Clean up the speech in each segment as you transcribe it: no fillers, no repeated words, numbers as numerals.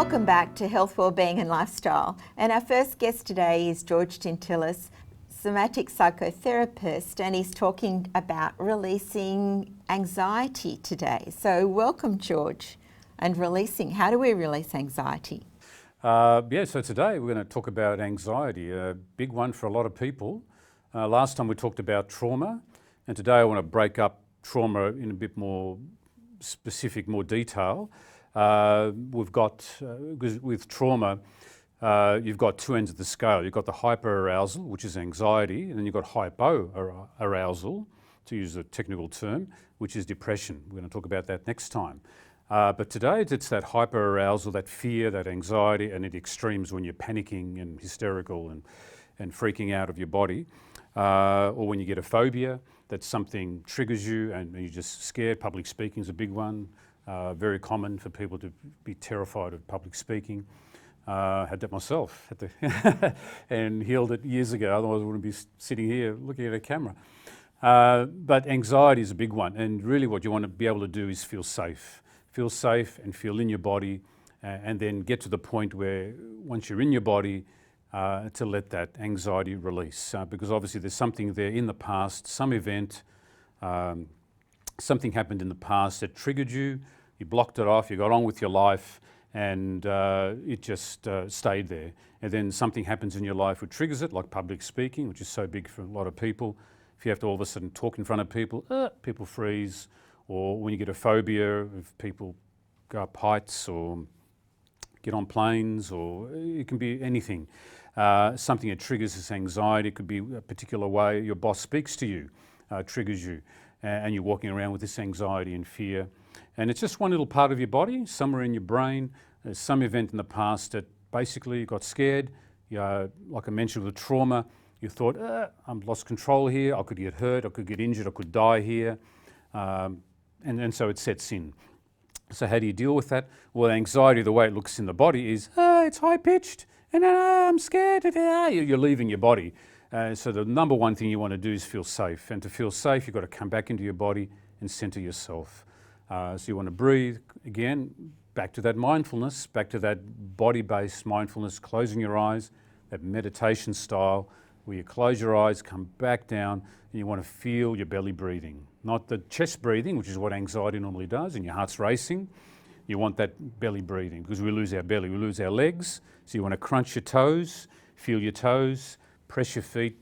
Welcome back to Health, Wellbeing and Lifestyle. And our first guest today is George Tintillis, somatic psychotherapist, and he's talking about releasing anxiety today. So welcome, George, and releasing. How do we release anxiety? So today we're going to talk about anxiety, a big one for a lot of people. Last time we talked about trauma, and today I want to break up trauma in a bit more specific, more detail. We've got, with trauma, you've got two ends of the scale. You've got the hyperarousal, which is anxiety, and then you've got hypoarousal, to use a technical term, which is depression. We're going to talk about that next time. But today it's that hyperarousal, that fear, that anxiety, and at extremes when you're panicking and hysterical and freaking out of your body. Or when you get a phobia, that something triggers you and you're just scared. Public speaking is a big one. Very common for people to be terrified of public speaking. Had that myself, and healed it years ago. Otherwise, I wouldn't be sitting here looking at a camera. But anxiety is a big one, and really, what you want to be able to do is feel safe and feel in your body, and then get to the point where once you're in your body, to let that anxiety release. Because obviously, there's something there in the past, some event. Something happened in the past that triggered you, you blocked it off, you got on with your life, and it just stayed there. And then something happens in your life which triggers it, like public speaking, which is so big for a lot of people. If you have to all of a sudden talk in front of people, people freeze. Or when you get a phobia, if people go up heights or get on planes, or it can be anything. Something that triggers this anxiety. It could be a particular way your boss speaks to you, triggers you. And you're walking around with this anxiety and fear. And it's just one little part of your body, somewhere in your brain. There's some event in the past that basically you got scared. Like I mentioned with trauma, you thought, I've lost control here, I could get hurt, I could get injured, I could die here. And so it sets in. So how do you deal with that? Well, anxiety, the way it looks in the body is, it's high-pitched, and I'm scared, you're leaving your body. So the number one thing you want to do is feel safe. And to feel safe, you've got to come back into your body and center yourself. So you want to breathe, again, back to that mindfulness, back to that body-based mindfulness, closing your eyes, that meditation style, where you close your eyes, come back down, and you want to feel your belly breathing. Not the chest breathing, which is what anxiety normally does, and your heart's racing. You want that belly breathing, because we lose our belly, we lose our legs. So you want to crunch your toes, feel your toes, press your feet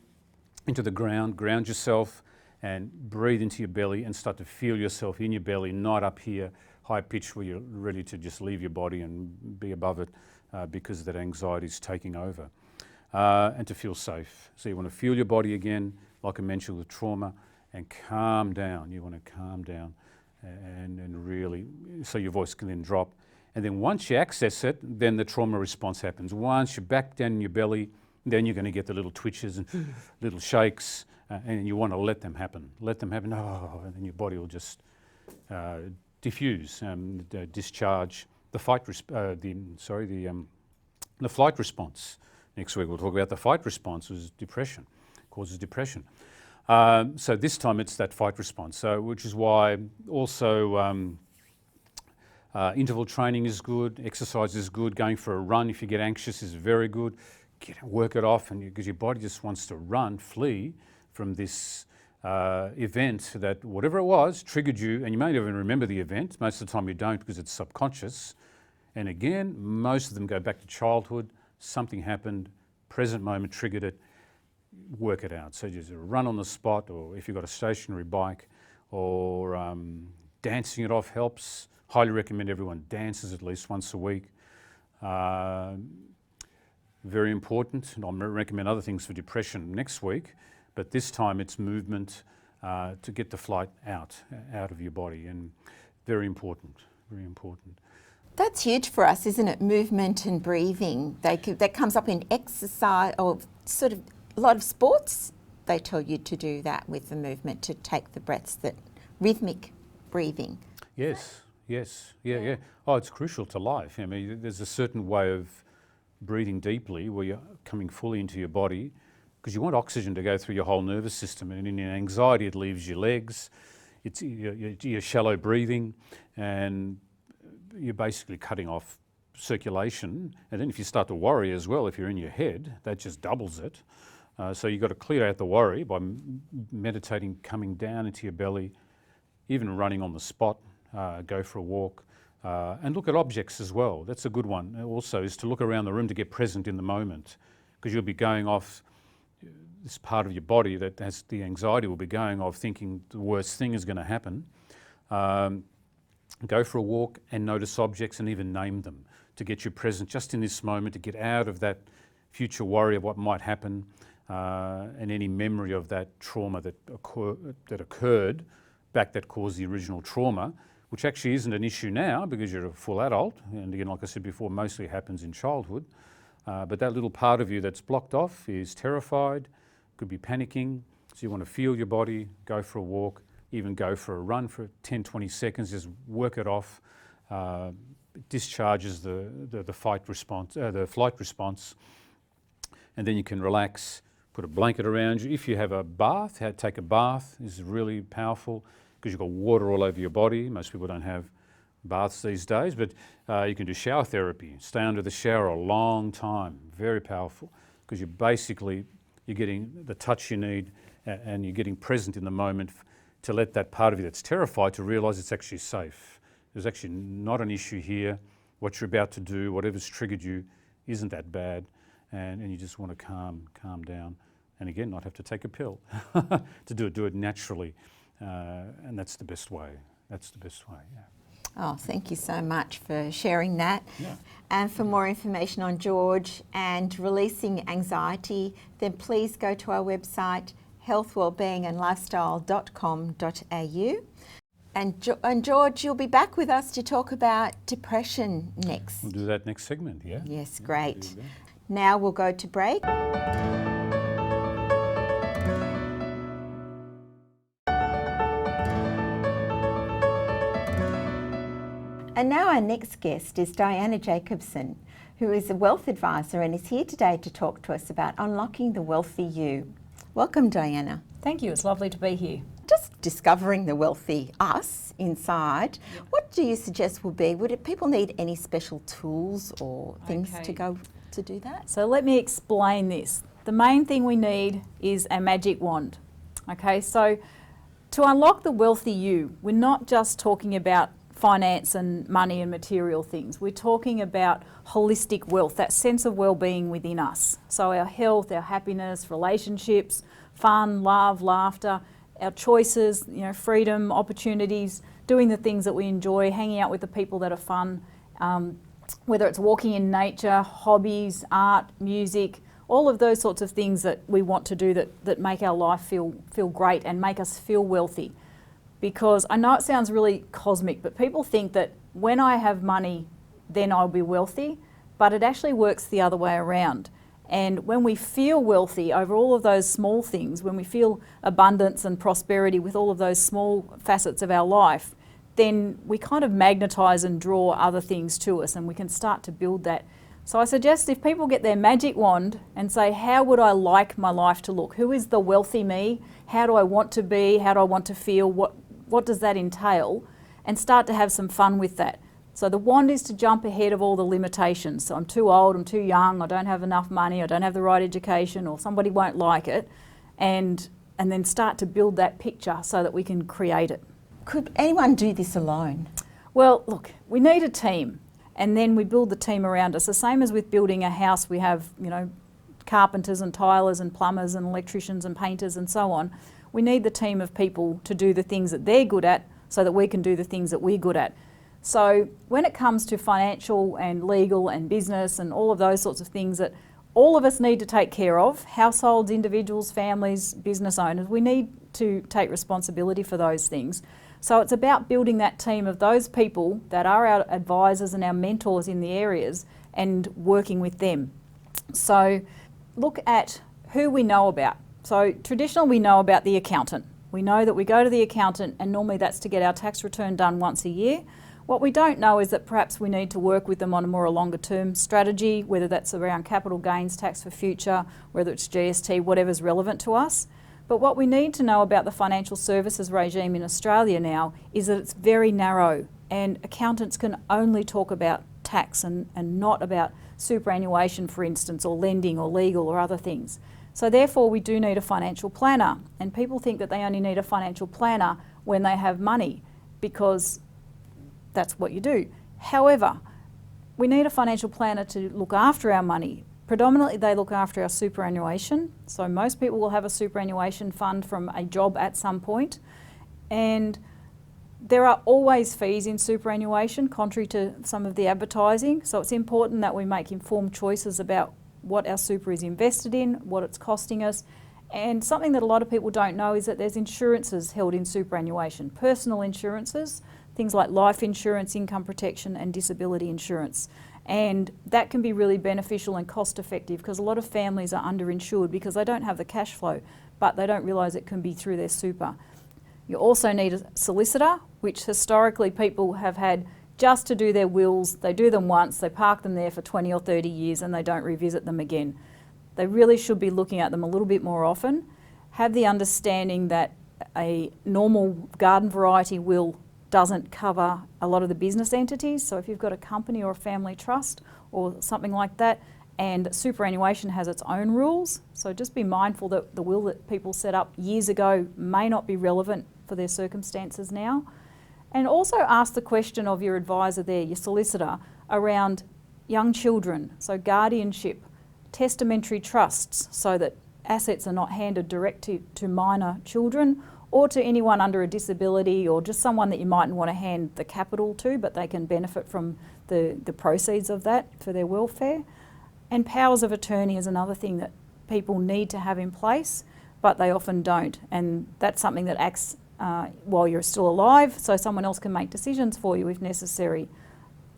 into the ground, ground yourself, and breathe into your belly and start to feel yourself in your belly, not up here, high pitch, where you're ready to just leave your body and be above it because that anxiety is taking over. And to feel safe. So you want to feel your body again, like I mentioned with trauma, and calm down. You want to calm down and really, so your voice can then drop. And then once you access it, then the trauma response happens. Once you're back down in your belly, then you're going to get the little twitches and little shakes, and you want to let them happen. Let them happen, and then your body will just diffuse, discharge the flight response. Next week we'll talk about the fight response, which is depression, causes depression. So this time it's that fight response, which is why also interval training is good, exercise is good, going for a run if you get anxious is very good. Work it off, and because your body just wants to run, flee from this event that whatever it was triggered you, and you may not even remember the event. Most of the time you don't, because it's subconscious. And again, most of them go back to childhood. Something happened, present moment triggered it. Work it out. So just run on the spot, or if you've got a stationary bike, or dancing it off helps. Highly recommend everyone dances at least once a week. Very important, and I'll recommend other things for depression next week, but this time it's movement to get the flight out of your body, and very important, very important. That's huge for us, isn't it? Movement and breathing. That comes up in exercise, or sort of a lot of sports. They tell you to do that with the movement, to take the breaths, that rhythmic breathing. Yes. Yeah. Oh, it's crucial to life. I mean, there's a certain way of breathing deeply where you're coming fully into your body, because you want oxygen to go through your whole nervous system, and in anxiety it leaves your legs. You're shallow breathing, and you're basically cutting off circulation. And then if you start to worry as well, if you're in your head, that just doubles it. So you've got to clear out the worry by meditating, coming down into your belly, even running on the spot, go for a walk, and look at objects as well. That's a good one also, is to look around the room to get present in the moment, because you'll be going off this part of your body that has the anxiety will be going off thinking the worst thing is going to happen. Go for a walk and notice objects and even name them to get you present just in this moment, to get out of that future worry of what might happen and any memory of that trauma that occurred back that caused the original trauma, which actually isn't an issue now because you're a full adult. And again, like I said before, mostly happens in childhood. But that little part of you that's blocked off is terrified, could be panicking. So you want to feel your body, go for a walk, even go for a run for 10, 20 seconds, just work it off. It discharges the flight response, and then you can relax, put a blanket around you. If you have a bath, take a bath is really powerful because you've got water all over your body. Most people don't have baths these days, but you can do shower therapy. Stay under the shower a long time, very powerful, because you're getting the touch you need and you're getting present in the moment to let that part of you that's terrified to realise it's actually safe. There's actually not an issue here. What you're about to do, whatever's triggered you, isn't that bad, and you just want to calm down, and again, not have to take a pill to do it naturally, and that's the best way. That's the best way. Yeah. Oh, thank you so much for sharing that. Yeah. And for more information on George and releasing anxiety, then please go to our website, healthwellbeingandlifestyle.com.au. And George, you'll be back with us to talk about depression next. We'll do that next segment, yeah? Yes, great. Now we'll go to break. And now our next guest is Diana Jacobson, who is a wealth advisor and is here today to talk to us about unlocking the wealthy you. Welcome, Diana. Thank you. It's lovely to be here. Just discovering the wealthy us inside. Yep. What do you suggest will be? People need any special tools or things to go to do that? So let me explain this. The main thing we need is a magic wand. Okay, so to unlock the wealthy you, we're not just talking about finance and money and material things. We're talking about holistic wealth, that sense of well-being within us. So our health, our happiness, relationships, fun, love, laughter, our choices, freedom, opportunities, doing the things that we enjoy, hanging out with the people that are fun, whether it's walking in nature, hobbies, art, music, all of those sorts of things that we want to do that make our life feel great and make us feel wealthy. Because I know it sounds really cosmic, but people think that when I have money, then I'll be wealthy, but it actually works the other way around. And when we feel wealthy over all of those small things, when we feel abundance and prosperity with all of those small facets of our life, then we kind of magnetise and draw other things to us, and we can start to build that. So I suggest if people get their magic wand and say, how would I like my life to look? Who is the wealthy me? How do I want to be? How do I want to feel? What does that entail? And start to have some fun with that. So the wand is to jump ahead of all the limitations. So I'm too old, I'm too young, I don't have enough money, I don't have the right education, or somebody won't like it, and then start to build that picture so that we can create it. Could anyone do this alone? Well, look, we need a team, and then we build the team around us. The same as with building a house, we have, carpenters and tilers and plumbers and electricians and painters and so on. We need the team of people to do the things that they're good at so that we can do the things that we're good at. So when it comes to financial and legal and business and all of those sorts of things that all of us need to take care of, households, individuals, families, business owners, we need to take responsibility for those things. So it's about building that team of those people that are our advisors and our mentors in the areas and working with them. So look at who we know about. So traditionally we know about the accountant. We know that we go to the accountant and normally that's to get our tax return done once a year. What we don't know is that perhaps we need to work with them on a more longer term strategy, whether that's around capital gains tax for future, whether it's GST, whatever's relevant to us. But what we need to know about the financial services regime in Australia now is that it's very narrow, and accountants can only talk about tax and not about superannuation, for instance, or lending or legal or other things. So therefore we do need a financial planner, and people think that they only need a financial planner when they have money, because that's what you do. However, we need a financial planner to look after our money. Predominantly they look after our superannuation, so most people will have a superannuation fund from a job at some point, and there are always fees in superannuation, contrary to some of the advertising, so it's important that we make informed choices about what our super is invested in, what it's costing us. And something that a lot of people don't know is that there's insurances held in superannuation, personal insurances, things like life insurance, income protection and disability insurance. And that can be really beneficial and cost effective, because a lot of families are underinsured because they don't have the cash flow, but they don't realise it can be through their super. You also need a solicitor, which historically people have had just to do their wills. They do them once, they park them there for 20 or 30 years and they don't revisit them again. They really should be looking at them a little bit more often. Have the understanding that a normal garden variety will doesn't cover a lot of the business entities. So if you've got a company or a family trust or something like that, and superannuation has its own rules, so just be mindful that the will that people set up years ago may not be relevant for their circumstances now. And also ask the question of your advisor there, your solicitor, around young children, so guardianship, testamentary trusts, so that assets are not handed direct to minor children or to anyone under a disability, or just someone that you mightn't want to hand the capital to, but they can benefit from the proceeds of that for their welfare. And powers of attorney is another thing that people need to have in place, but they often don't. And that's something that acts while you're still alive, so someone else can make decisions for you if necessary.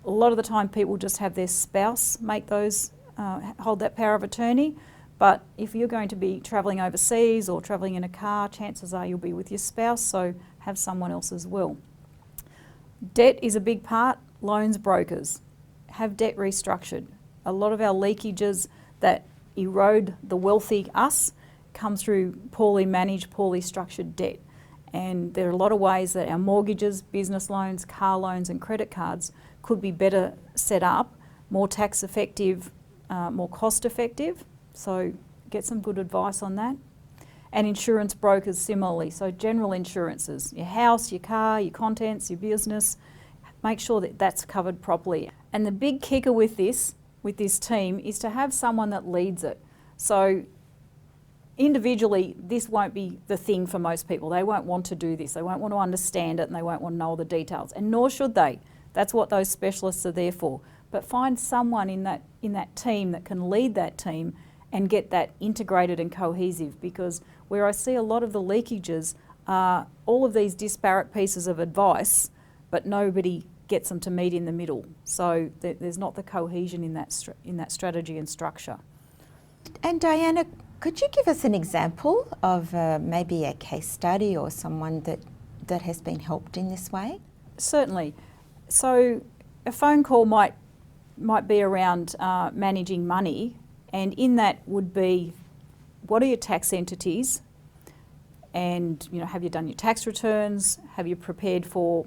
A lot of the time people just have their spouse make those, hold that power of attorney, but if you're going to be travelling overseas or travelling in a car, chances are you'll be with your spouse, so have someone else as well. Debt is a big part. Loans brokers. Have debt restructured. A lot of our leakages that erode the wealthy us come through poorly managed, poorly structured debt. And there are a lot of ways that our mortgages, business loans, car loans and credit cards could be better set up, more tax effective, more cost effective. So get some good advice on that. And insurance brokers similarly, so general insurances, your house, your car, your contents, your business, make sure that that's covered properly. And the big kicker with this team is to have someone that leads it. So individually, this won't be the thing for most people. They won't want to do this. They won't want to understand it and they won't want to know all the details, and nor should they. That's what those specialists are there for. But find someone in that team that can lead that team and get that integrated and cohesive, because where I see a lot of the leakages are all of these disparate pieces of advice, but nobody gets them to meet in the middle. So there's not the cohesion in that strategy and structure. And Diana, could you give us an example of maybe a case study or someone that has been helped in this way? Certainly. So a phone call might be around managing money, and in that would be, what are your tax entities? And have you done your tax returns? Have you prepared for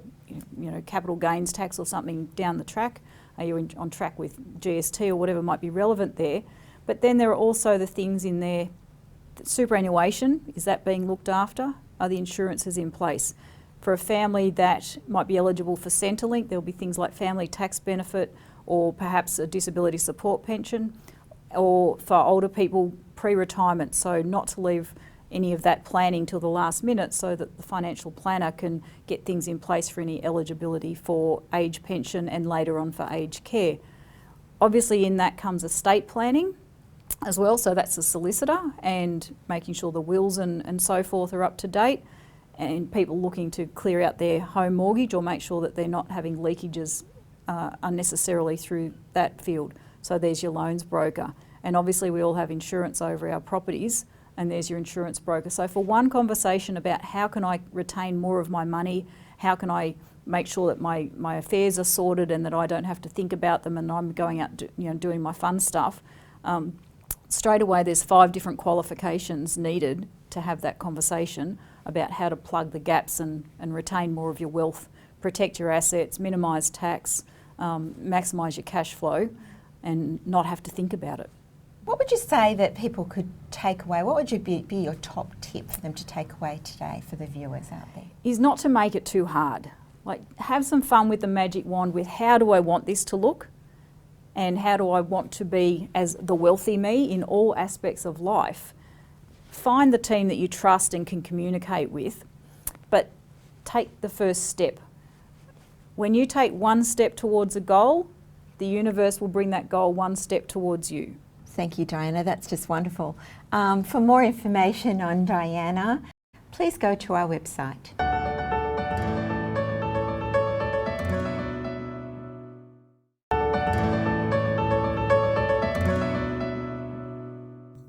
capital gains tax or something down the track? Are you on track with GST or whatever might be relevant there? But then there are also the things in there, superannuation, is that being looked after? Are the insurances in place? For a family that might be eligible for Centrelink, there'll be things like family tax benefit or perhaps a disability support pension, or for older people, pre-retirement, so not to leave any of that planning till the last minute, so that the financial planner can get things in place for any eligibility for age pension and later on for aged care. Obviously in that comes estate planning as well, so that's a solicitor and making sure the wills and so forth are up to date, and people looking to clear out their home mortgage or make sure that they're not having leakages unnecessarily through that field. So there's your loans broker. And obviously we all have insurance over our properties, and there's your insurance broker. So for one conversation about how can I retain more of my money, how can I make sure that my affairs are sorted and that I don't have to think about them and I'm going out doing my fun stuff, straight away there's 5 different qualifications needed to have that conversation about how to plug the gaps and retain more of your wealth, protect your assets, minimise tax, maximise your cash flow and not have to think about it. What would you say that people could take away? What would be your top tip for them to take away today for the viewers out there? Is not to make it too hard. Like, have some fun with the magic wand with how do I want this to look and how do I want to be as the wealthy me in all aspects of life. Find the team that you trust and can communicate with, but take the first step. When you take one step towards a goal, the universe will bring that goal one step towards you. Thank you, Diana. That's just wonderful. For more information on Diana, please go to our website.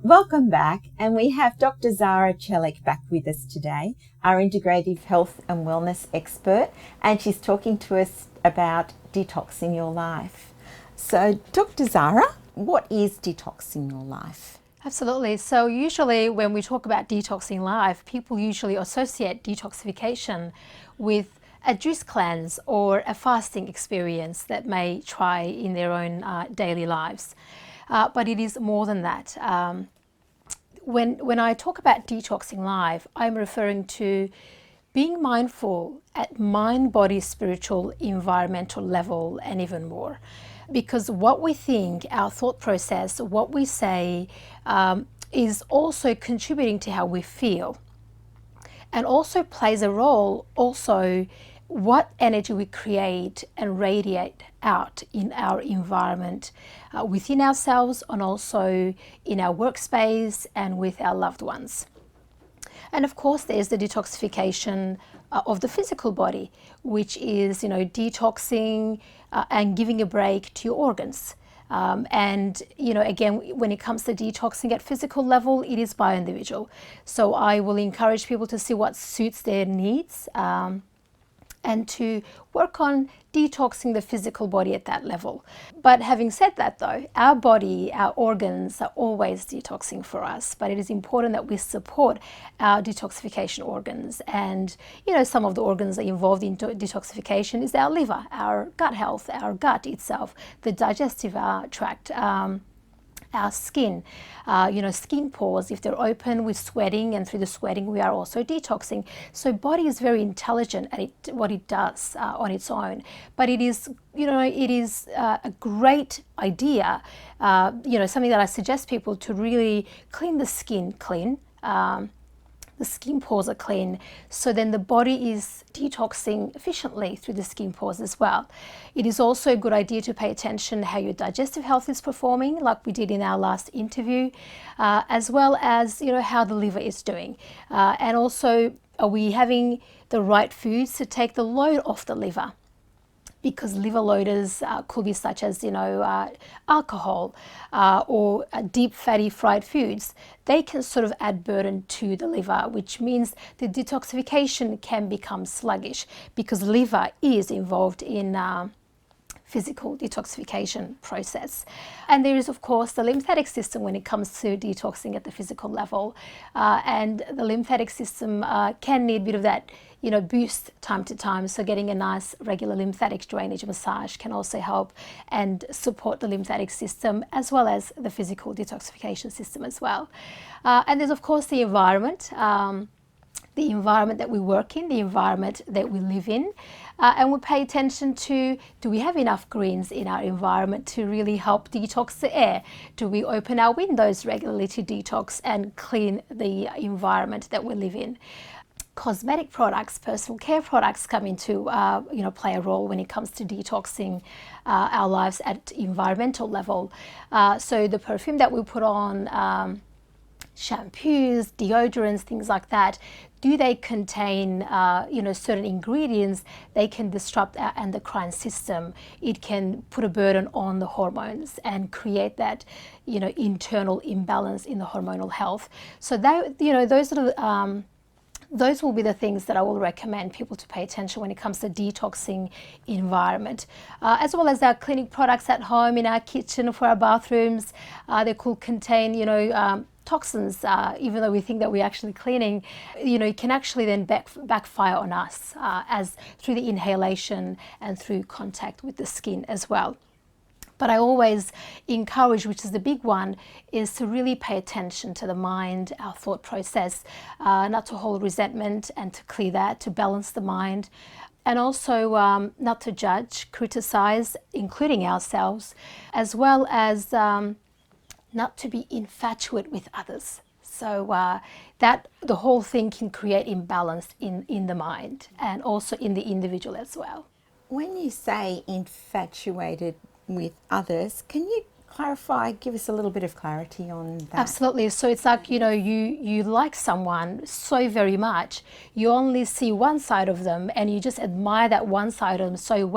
Welcome back, and we have Dr. Zara Chelik back with us today, our integrative health and wellness expert, and she's talking to us about detoxing your life. So, Dr. Zara, what is detoxing your life? Absolutely. So usually when we talk about detoxing life, people usually associate detoxification with a juice cleanse or a fasting experience that may try in their own daily lives. But it is more than that. When I talk about detoxing life, I'm referring to being mindful at mind, body, spiritual, environmental level, and even more. Because what we think, our thought process, what we say, is also contributing to how we feel, and also plays a role also what energy we create and radiate out in our environment, within ourselves and also in our workspace and with our loved ones. And of course, there's the detoxification of the physical body, which is, detoxing and giving a break to your organs. And, again, when it comes to detoxing at physical level, it is by individual. So I will encourage people to see what suits their needs, and to work on detoxing the physical body at that level. But having said that though, our body, our organs are always detoxing for us, but it is important that we support our detoxification organs. And some of the organs that are involved in detoxification is our liver, our gut health, our gut itself, the digestive tract, our skin, skin pores, if they're open with sweating, and through the sweating we are also detoxing. So body is very intelligent at what it does on its own. But it is, a great idea, something that I suggest people to really clean the skin clean. The skin pores are clean, so then the body is detoxing efficiently through the skin pores as well. It is also a good idea to pay attention how your digestive health is performing, like we did in our last interview, as well as how the liver is doing, and also are we having the right foods to take the load off the liver. Because liver loaders could be such as, alcohol or deep fatty fried foods. They can sort of add burden to the liver, which means the detoxification can become sluggish because liver is involved in physical detoxification process. And there is, of course, the lymphatic system when it comes to detoxing at the physical level. And the lymphatic system can need a bit of that boost time to time. So getting a nice regular lymphatic drainage massage can also help and support the lymphatic system as well as the physical detoxification system as well. And there's of course the environment that we work in, the environment that we live in. And we pay attention to, do we have enough greens in our environment to really help detox the air? Do we open our windows regularly to detox and clean the environment that we live in? Cosmetic products, personal care products come into play a role when it comes to detoxing our lives at environmental level. So the perfume that we put on, shampoos, deodorants, things like that, do they contain certain ingredients? They can disrupt our endocrine system. It can put a burden on the hormones and create that internal imbalance in the hormonal health. So those will be the things that I will recommend people to pay attention when it comes to detoxing environment, as well as our clinic products at home, in our kitchen, for our bathrooms. They could contain, toxins, even though we think that we're actually cleaning, it can actually then backfire on us as through the inhalation and through contact with the skin as well. But I always encourage, which is the big one, is to really pay attention to the mind, our thought process, not to hold resentment and to clear that, to balance the mind. And also not to judge, criticize, including ourselves, as well as not to be infatuated with others. So that the whole thing can create imbalance in the mind and also in the individual as well. When you say infatuated with others, can you clarify, give us a little bit of clarity on that? Absolutely. So it's like, you like someone so very much, you only see one side of them and you just admire that one side of them so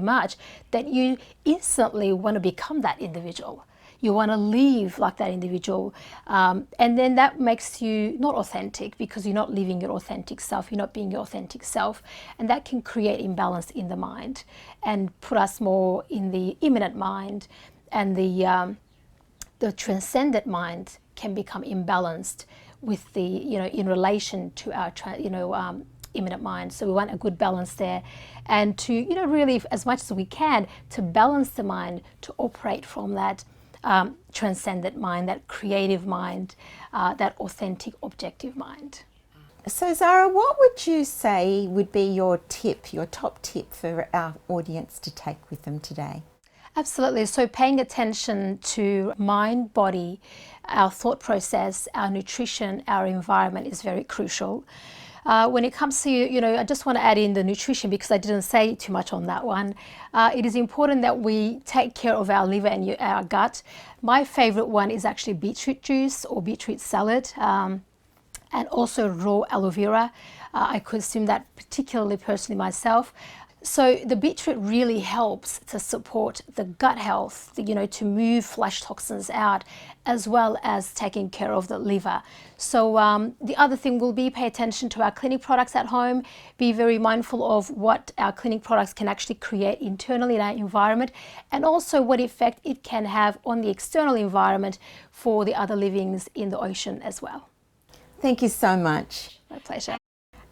much that you instantly want to become that individual. You want to live like that individual. And then that makes you not authentic because you're not living your authentic self. You're not being your authentic self. And that can create imbalance in the mind and put us more in the immanent mind. And the transcendent mind can become imbalanced with the, in relation to our, immanent mind. So we want a good balance there. And to, really, as much as we can, to balance the mind, to operate from that transcendent mind, that creative mind, that authentic, objective mind. So Zara, what would you say would be your top tip for our audience to take with them today? Absolutely. So paying attention to mind, body, our thought process, our nutrition, our environment is very crucial. When it comes to, I just want to add in the nutrition because I didn't say too much on that one. It is important that we take care of our liver and our gut. My favorite one is actually beetroot juice or beetroot salad, and also raw aloe vera. I consume that particularly personally myself. So the beetroot really helps to support the gut health, to move flush toxins out, as well as taking care of the liver. So the other thing will be pay attention to our clinic products at home, be very mindful of what our clinic products can actually create internally in our environment, and also what effect it can have on the external environment for the other livings in the ocean as well. Thank you so much. My pleasure.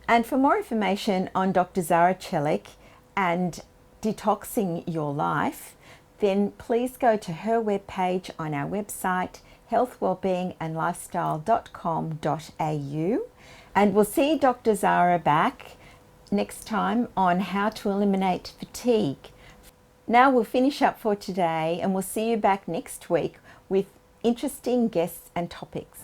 And for more information on Dr. Zara Celik and detoxing your life, then please go to her webpage on our website, healthwellbeingandlifestyle.com.au, and we'll see Dr. Zara back next time on how to eliminate fatigue. Now we'll finish up for today and we'll see you back next week with interesting guests and topics.